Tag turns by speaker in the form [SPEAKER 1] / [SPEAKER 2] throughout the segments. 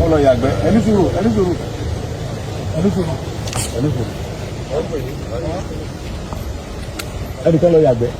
[SPEAKER 1] ó lọ yàgbẹ́ ẹni sùúrù ẹnìkan lọ yàgbẹ́.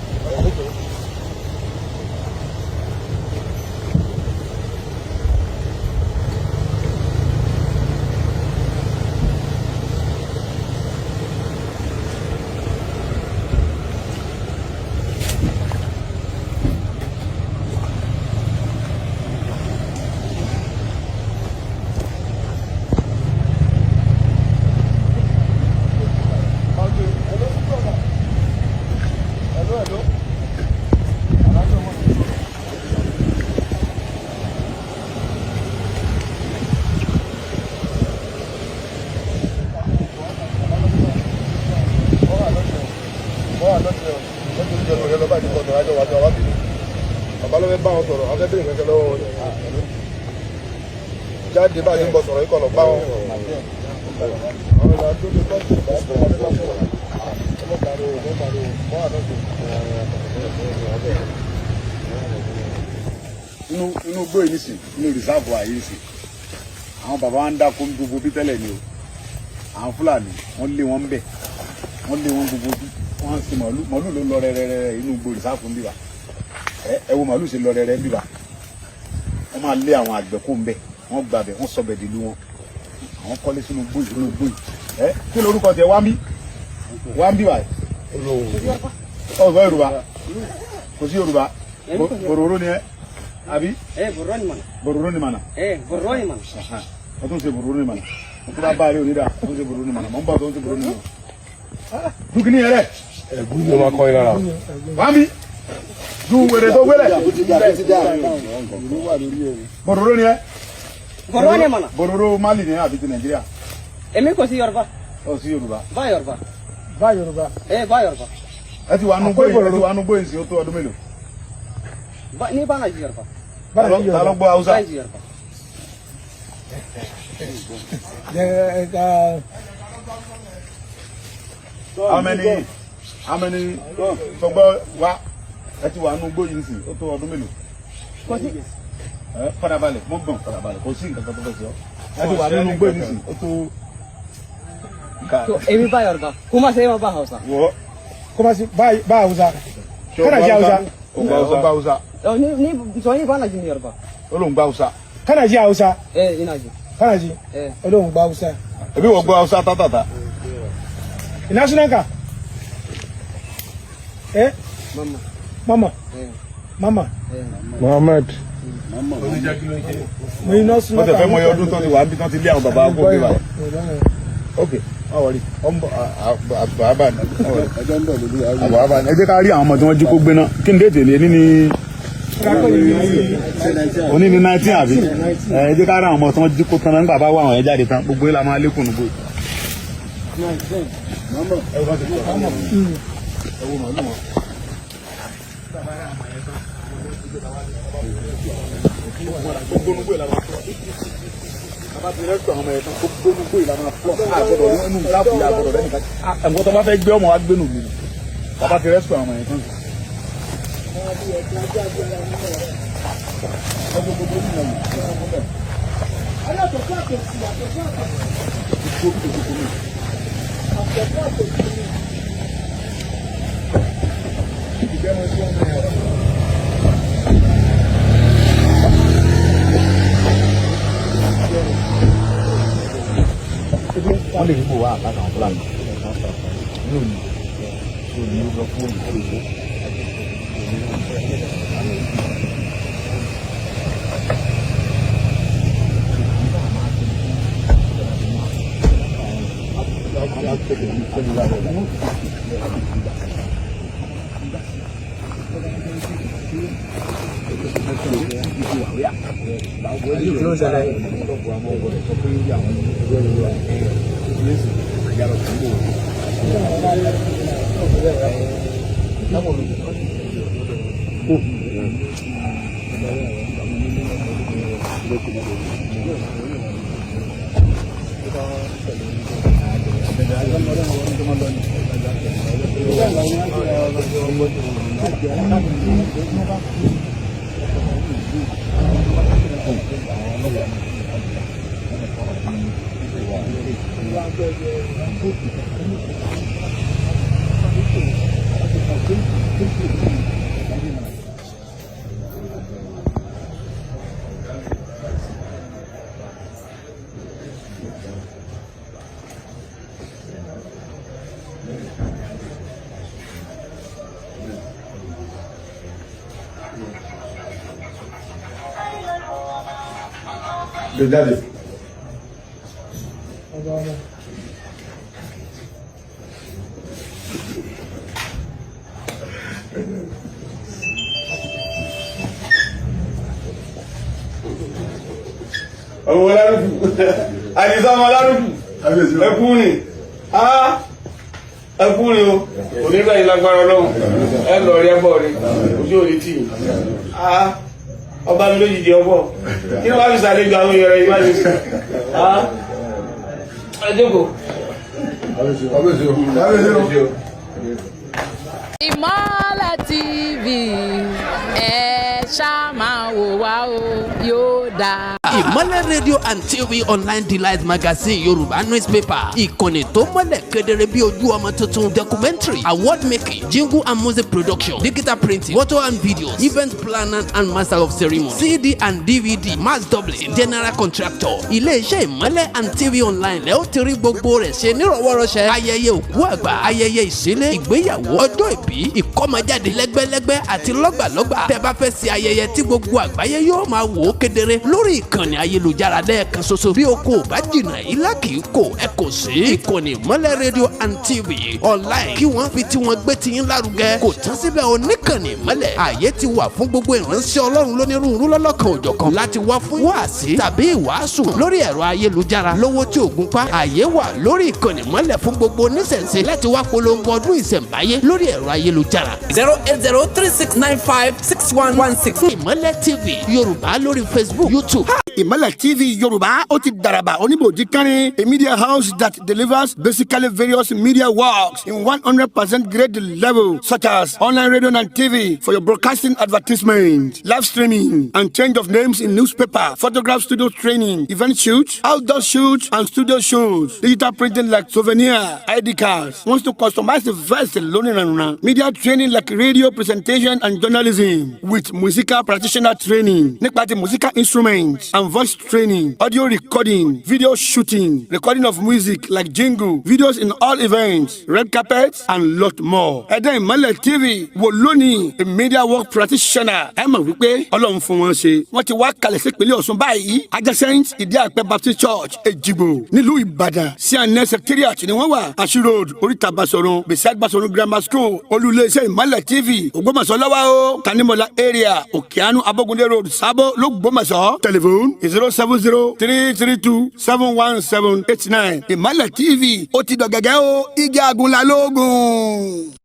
[SPEAKER 2] jáde bá ní bọ̀ sọ̀rọ̀ ikọ̀ lọ bá wọn.
[SPEAKER 1] inú gbó yìí nìsín inú rìsáàbù àyè nìsín àwọn bàbá wa ń dáko gbogbo bí tẹ́lẹ̀ ni o àwọn Fúlàní wọ́n lé wọn bẹ̀ wọ́n lé wọn gbogbo bí wọ́n sì màálù ló lọ rẹ́rẹ́rẹ́ inú gbó rìsáàbù ń bíbà ẹ wo màálù ṣe lọ rẹ́rẹ́ ń bíbà wọ́n máa lé àwọn àgbẹ̀ kó ń bẹ̀ wọ́n gbàbẹ̀ wọ́n sọbẹ̀ dìlú wọn àwọn kọ́lé sínú gbóyè kí lorúkọ tẹ wá ń bí báyìí ọ̀gbọ́n Yorùbá kò sí Yorùbá bòròró ni ẹ àbí. bòròró ni mànà. o tún ṣe bòròró ni mànà o tún bá bá a rí onídàá o tún ṣe bòròró ni mànà mọ̀ n bọ̀ tó ń ṣe bòròró ni mànà. dúkìní yẹrẹ.
[SPEAKER 2] ẹ̀gún ni wọ́n kọ́ iná la.
[SPEAKER 1] wá mi du wèrè tó gbélé. bòròró ni ẹ.
[SPEAKER 3] Bòròró ni mànà.
[SPEAKER 1] bòròró Mali ni àbí ti Nàìjíríà.
[SPEAKER 3] Èmi kò sí Yorùbá.
[SPEAKER 1] ó sí Yorùbá.
[SPEAKER 3] Bá Yorùbá.
[SPEAKER 2] bá Yorùbá.
[SPEAKER 3] Bá Yorùbá.
[SPEAKER 1] ẹ ti wà nù gbóyè sí o tó ọdún mélòó.
[SPEAKER 3] Ní bá Nàìjíríà Yorùbá.
[SPEAKER 1] ta ló gbọ́ Haúsá. amẹni sọgbọ wa ẹ ti wà nù gbóyè sí o tó ọdún mélòó.
[SPEAKER 3] Kò sí.
[SPEAKER 1] Farabalẹ̀ mọ gbọn farabalẹ̀ kò sí nǹkan tó fẹ́ sọ ẹ ti wà nínú gbóyè sí o tó.
[SPEAKER 3] Èmi bá Yorùbá kuma se ma bá Hausa.
[SPEAKER 1] wọ
[SPEAKER 2] kuma si bá Hausa. kana ji Hausa.
[SPEAKER 1] o gba Hausa.
[SPEAKER 3] Ni so ni bá na ji Yorùbá.
[SPEAKER 1] o ló ń gba Hausa.
[SPEAKER 2] kana ji Hausa.
[SPEAKER 3] Ina ji.
[SPEAKER 2] kana ji. O ló ń gba Hausa.
[SPEAKER 1] ebi wọ gba Hausa tatata.
[SPEAKER 2] ina sunanka. Mama. Mama. Muhammad. mo iná sunanka.
[SPEAKER 1] wọ́n tẹ̀ fẹ́ mọ iye ọdún tán ti wà níbi tán ti lé àwọn bàbá agbó bí báyìí. ok awọri àbá ni ẹ jẹ́ ká rí àwọn ọmọ tí wọ́n jí kó gbé náà kí n dé tèlé ní òní ní 19 àbí ẹ jẹ́ ká rí àwọn ọmọ tí wọ́n jí kó tán náà nígbà bá wà àwọn ẹ̀ jáde tán gbogbo ìlà máa lékùn nùgbò. ẹ̀gbọ́n tó bá fẹ́ gbé ọmọ wa gbé nù mí bàbá ti rẹ́sítọ̀ àwọn ẹ̀yìn kan. wọ́n lè gbó wa àtàkà àwọn Fúlàní lónìí lọ fún ìgbòho.
[SPEAKER 2] Gbé jáde.
[SPEAKER 4] Ọmọ alárùkù àdìsá ọmọ alárùkù ẹkún ni ẹkún ni o onígbà yìí lágbára Ọlọ́run ẹ lọ rí ẹbọ rí ojú òní tì í ọba mi lójijì ọbọ kí ló wá fi ṣàlejò àwọn èèyàn rẹ yìí wáyé sí ẹ jókòó.
[SPEAKER 5] Ìmọ́lẹ̀ TV ẹ ṣáà máa wò wá o yóò dáa.
[SPEAKER 6] Ìmọ́lẹ̀ rédíò and TV online delight magazine Yorùbá newspaper ìkànnì tó mọ́lẹ̀ kedere bí ojú ọmọ tuntun documentary award making jingle and music production digital printing photo and videos event planner and master of ceremony CD and DVD mass doubling general contractor ilé-iṣẹ́ Ìmọ́lẹ̀ and TV online lẹ́ ó ti rí gbogbo rẹ̀ ṣe nírọ̀wọ́rọ̀ṣẹ́ ayẹyẹ òkú àgbà ayẹyẹ ìṣílẹ̀ ìgbéyàwó ọjọ́ ìbí ìkọ́mọjáde lẹ́gbẹ́lẹ́gbẹ́ àti lọ́gbàlọ́gbà tẹ́ bá fẹ́ ṣe ayẹyẹ tí gbogbo àgbáyé yóò máa wò ó kedere lórí ìkànnì ayélujára lẹ́ẹ̀kan ṣoṣo bí o kò bá jìnnà ilá kì í kò ẹ kò sí ìkànnì Ìmọ́lẹ̀ rédíò and TV online kí wọ́n fi tí wọ́n gbé tiyín lárugẹ kò tán síbẹ̀ oníkànnì Ìmọ́lẹ̀ ààyè ti wà fún gbogbo ìránṣẹ́ Ọlọ́run lónírúurú lọ́lọ́kan òjọ̀kan láti wá fún wáàsí tàbí ìwàásù lórí ẹ̀rọ ayélujára lówó tí ògùn pa ààyè wà lórí ìkànnì Ìmọ́lẹ̀ fún gbogbo oníṣẹ̀ṣe láti wá polongo ọdún ìṣẹ̀ǹbáyé lórí ẹ̀rọ ayélujára 08036956116 Ìmọ́lẹ̀ TV Yorùbá lórí Facebook YouTube.
[SPEAKER 7] Ìmọ́lẹ̀ TV Yorùbá ó ti dàràbà oníbòjì kánrin a media house that delivers basically various media works in 100% grade level such as online radio and TV for your broadcasting advertisement, live streaming and change of names in newspaper, photograph studio training, event shoots, outdoor shoots and studio shows, digital printing like souvenir, ID cards. Wants to customize the vest lónìí media training like radio presentation and journalism with musical practitioner training nípa ti musical instruments and voice training, audio recording, video shooting, recording of music like jingle, videos in all events, red carpets, and lot more. Ẹ̀dá Ìmọ́lẹ̀ TV wò lónìí a media work practitioner. Ẹ mọ̀ wípé Ọlọ́run fún wọn ṣe. Wọ́n ti wá kalẹ̀ sí ìpínlẹ̀ Ọ̀ṣun báyìí. Adjacent Ìdí Àpẹ́ Baptist Church, Èjìgbò, nílùú Ìbàdàn. CNS Secretariat ni wọ́n wà. Ashi Road, Oríta Basọ̀run, beside Basọ̀run Grammar School. Olú-ilé-iṣẹ́ Ìmọ́lẹ̀ TV, Ògbómọ̀ṣọ́ lọ́wọ́ o. Tanimola area, Òkèánú Abógundé Road, Sábó, l'Ógbómọ̀ṣọ́. Telephone 070-332-71789. Ìmọ́lẹ̀ TV ó ti dọ̀gẹ̀gẹ̀ o igi agunla lóògùn.